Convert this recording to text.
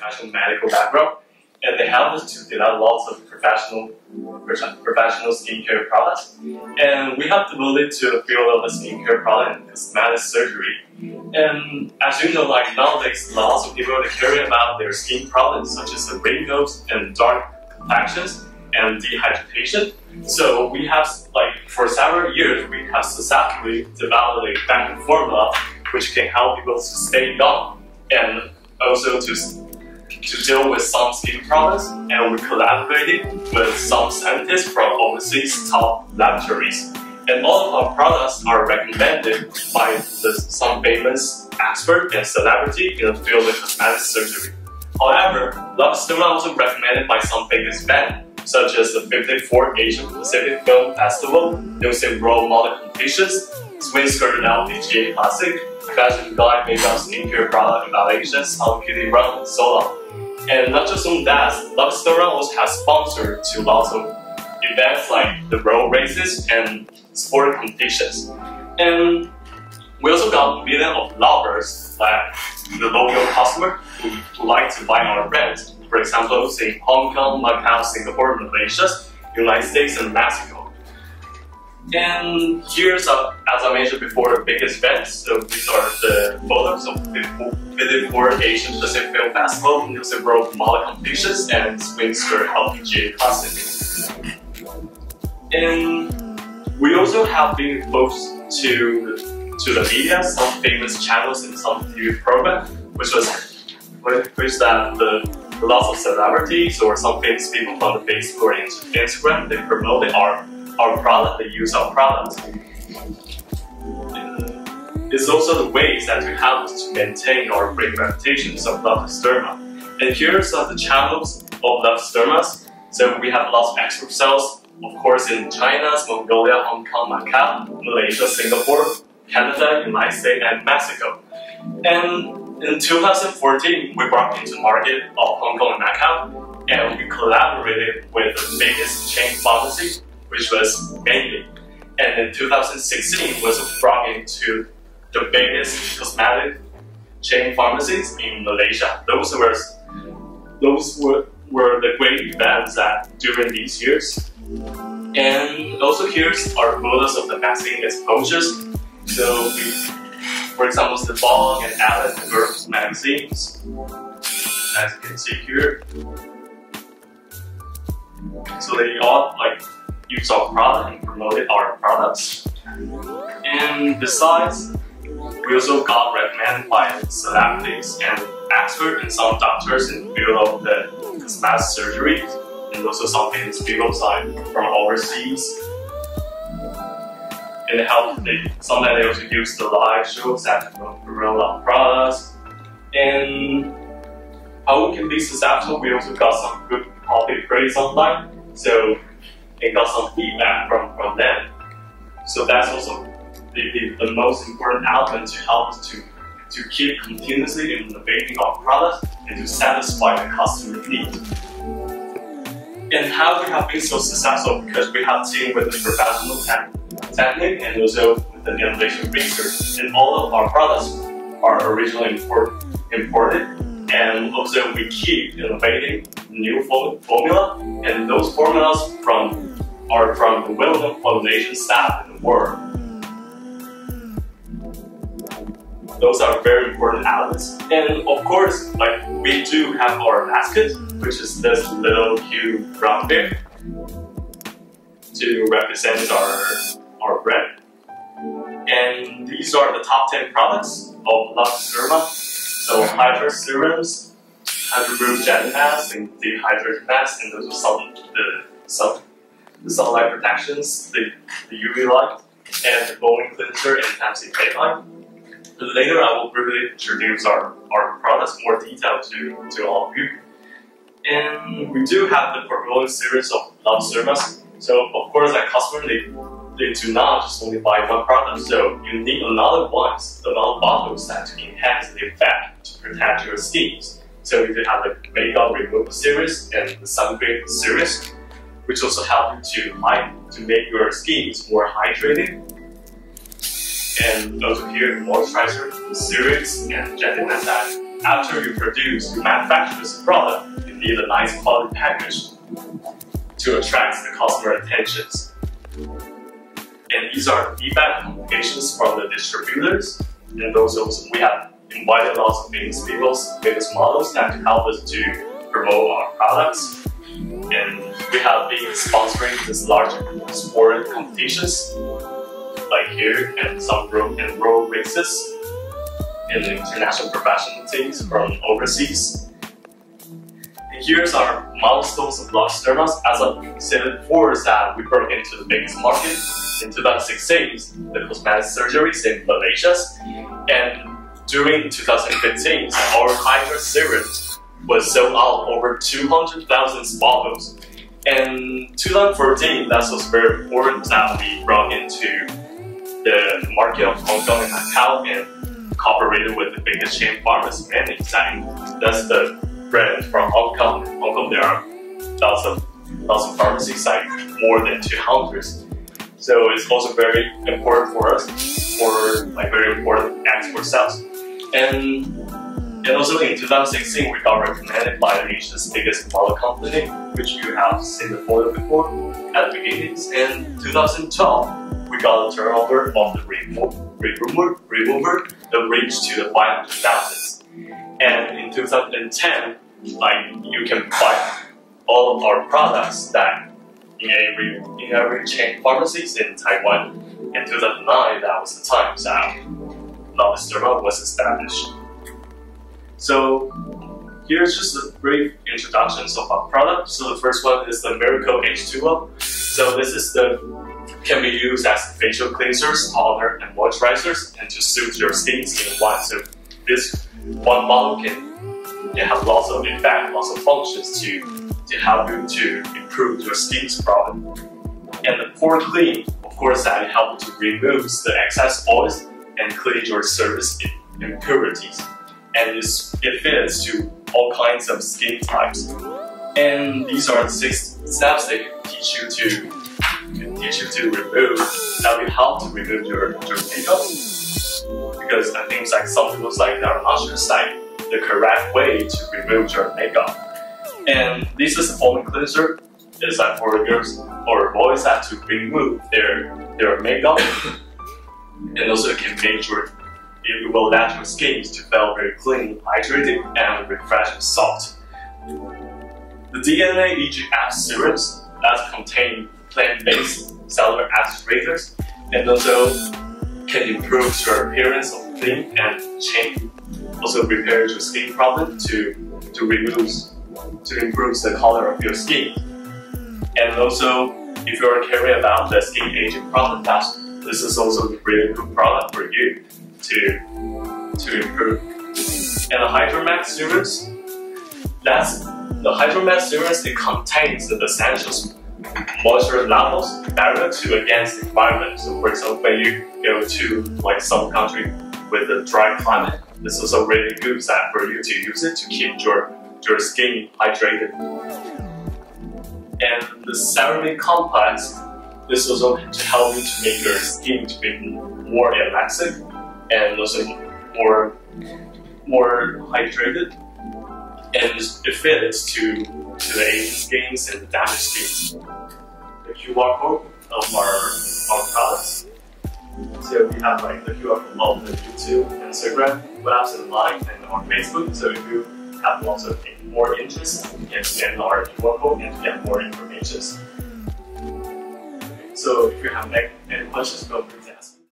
professional medical background, and they help us to develop lots of professional skincare products. And we have devoted to the field of the skincare product and cosmetic surgery. And as you know, like nowadays, lots of people care about their skin problems, such as the wrinkles and dark complexions and dehydration. So we have, like, for several years, we have successfully developed a back formula which can help people to stay young and also to deal with some skin problems. And we collaborated with some scientists from overseas top laboratories. And all of our products are recommended by some famous expert and celebrity in the field of cosmetic surgery. However, Luxturna also recommended by some famous events, such as the 54th Asian Pacific Film Festival, Nursing Role Model Competitions, Swing Skirt LPGA Classic, Fashion Guide Makeup Skincare Product Evaluations, Hello Kitty Run, and so on. And not just on that, Luxturna also has sponsored to lots of events like the road races and sport competitions. And we also got millions of lovers, like the loyal customer who like to buy our brands. For example, in Hong Kong, Macau, Singapore, Malaysia, United States, and Mexico. And here's, as I mentioned before, the biggest events. So these are the photos of the 54th Asian Pacific Film Festival, Nursing Role Model Competitions, and Swing Skirt LPGA Classic. And we also have been exposed to the media, some famous channels and some TV programs, which that the lots of celebrities or some famous people from the Facebook or Instagram, they promoted our product, they use our products. It's also the ways that we help us to maintain our great reputations of Luxturna. And here's the channels of Luxturna. So we have lots of export sales, of course, in China, Mongolia, Hong Kong, Macau, Malaysia, Singapore, Canada, United States, and Mexico. And in 2014, we brought into market of Hong Kong and Macau, and we collaborated with the biggest chain pharmacy, which was Mainly. And in 2016, was brought into the biggest cosmetic chain pharmacies in Malaysia. Those were the great events that during these years. And also here's our photos of the magazine exposures. So for example, the Vogue and Elle and Girls magazines, as you can see here. So they all use our product and promoted our products. And besides, we also got recommended by celebrities and experts and some doctors in the field of the cosmetic surgery, and also some famous people from overseas. And sometimes they also use the live shows that promote our products. And how we can be successful, we also got some good public praise online, so and got some feedback from them. So that's also the most important element to help us to keep continuously innovating our products and to satisfy the customer needs. And how we have been so successful, because we have teamed with the professional technique and also with the innovation research. And all of our products are originally imported, and also we keep innovating new formula, and those formulas are from the well-known formulation staff in the world. Those are very important elements. And of course, we do have our mascot, which is this little cute brown bear, to represent our brand. And these are the top 10 products of Luxturna. So Hydra Serums, Hydra Root Jelly Mask, and Dehydrated Mask, and those are the sunlight protections, the UV light, and the bone cleanser and anti-fade light. Later, I will briefly introduce our products more detailed to all of you. And we do have the portfolio series of Luxturna. So of course, like customers, they do not just only buy one product. So you need another bottles that to enhance the effect to protect your skins. So you have the makeup removal series and the sun cream series, which also help you to make your skins more hydrated. And also here, the moisturizer series and gentle massage after you manufacture this product, you need a nice quality package to attract the customer attentions. And these are feedback communications from the distributors. And also we have invited lots of famous people, famous models that help us to promote our products. And we have been sponsoring these large sport competitions, like here, and some road races, and international professional teams from overseas. And here's our milestones of Luxe Dermas. As I said before, is that we broke into the biggest market in 2016, the cosmetic surgeries in Malaysia, and during 2015, our Hydra serum was sold out over 200,000 bottles. And 2014, that was very important that we brought into the market of Hong Kong and Macau and cooperated with the biggest chain pharmacy brand. That's the brand from Hong Kong. In Hong Kong, there are lots of pharmacies, like more than 200. So it's also very important for us, for like very important export sales. And also in 2016, we got recommended by Asia's biggest model company, which you have seen the photo before at the beginnings. And 2012, we got a turnover of the remover that reached to the 500,000. And in 2010, like you can buy all of our products that in every chain pharmacies in Taiwan. In 2009, that was the time that Luxe Dermas was established. So here's just a brief introduction of our product. So the first one is the Miracle H2O. So this is can be used as facial cleansers, toner, and moisturizers, and to soothe your skin in one. So this one bottle can have lots of effect, lots of functions to help you to improve your skin's problem. And the pore clean, of course, that helps to remove the excess oils and clean your surface impurities. And it fits to all kinds of skin types. And these are the 6 steps that can teach you to remove, that will help to remove your makeup. Because I think like some people like that are not sure the correct way to remove your makeup. And this is a foaming cleanser. It's like for girls or boys that to remove their makeup. And also it will let your skin to feel very clean, hydrated, and refreshing soft. The DNA EGF serums that contain plant-based cellular activators and also can improve your appearance of clean and also repair your skin problem to improve the color of your skin. And also, if you are caring about the skin aging problem, this is also a really good product for you to improve. And the Hydromax serums, it contains the essential moisture levels barrier to against the environment. So for example, when you go to like some country with a dry climate, this is a really good for you to use it to keep your skin hydrated. And the ceramic complex, this also to help you to make your skin to be more elastic and also more hydrated, and it fits to the aging skins and damaged skins. The QR code of our products. So we have like the QR code on the YouTube, Instagram, webs, and Line, and on Facebook. So if you have lots of more interest, you can scan our QR code and get more information. So if you have any questions, feel free to